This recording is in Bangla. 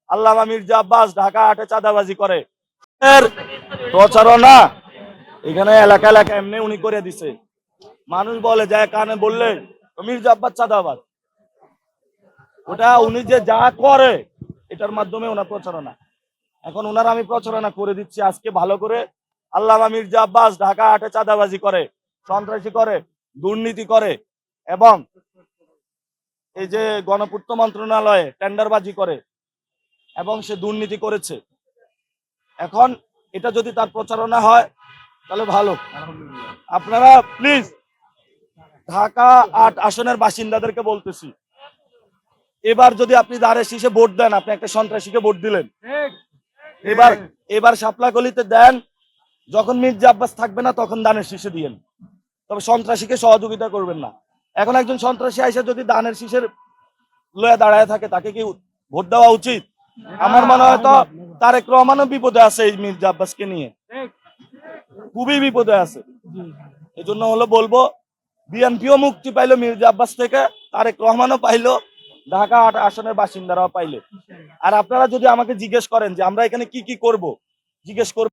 আল্লামা মির্জা আব্বাস ঢাকা 8-এ চাঁদাবাজি করে। এর প্রচারণা এখানে এলাকা এলাকা এমনি উনি করে দিছে। মানুষ বলে যায় কানে বললে মির্জা আব্বাস চাঁদাবাজ, ওটা উনি যে যা করে এটার মাধ্যমে ওনার প্রচারণা। এখন ওনার আমি প্রচারণা করে দিচ্ছি আজকে ভালো করে। আল্লামা মির্জা আব্বাস ঢাকা 8-এ চাঁদাবাজি করে, সন্ত্রাসী করে, দুর্নীতি করে এবং এই যে গণপূর্ত মন্ত্রণালয়ে টেন্ডারবাজি করে এবং সে দুর্নীতি করেছে। এখন এটা যদি তার প্রচারণা হয় তাহলে ভালো। আপনারা প্লিজ ঢাকা 8 আসনের বাসিন্দাদেরকে বলতেছি, এবার যদি আপনি দাঁড়ের শীষে ভোট দেন, আপনি একটা সন্ত্রাসীকে ভোট দিলেন। এবার শাপলাকলিতে দেন, যখন মির্জা আব্বাস থাকবে না তখন দানের শীষে দিয়েন, তবে সন্ত্রাসীকে সহযোগিতা করবেন না। এখন একজন সন্ত্রাসী আইসা যদি দানের শীষের লয়ে দাঁড়ায় থাকে, তাকে কি ভোট দেওয়া উচিত? আমার মনে হয় তো তারেক রহমানও বিপদে আছে এই মির্জা আব্বাসকে নিয়ে, খুবই বিপদে আছে। এই জন্য হলো বলবো, বিএনপিও মুক্তি পাইলো মির্জা আব্বাস থেকে, তারেক রহমানও পাইলো, ঢাকা 8 আসনের বাসিন্দারাও পাইলো। আর আপনারা যদি আমাকে জিজ্ঞেস করেন যে আমরা এখানে কি কি করব, জিজ্ঞেস করব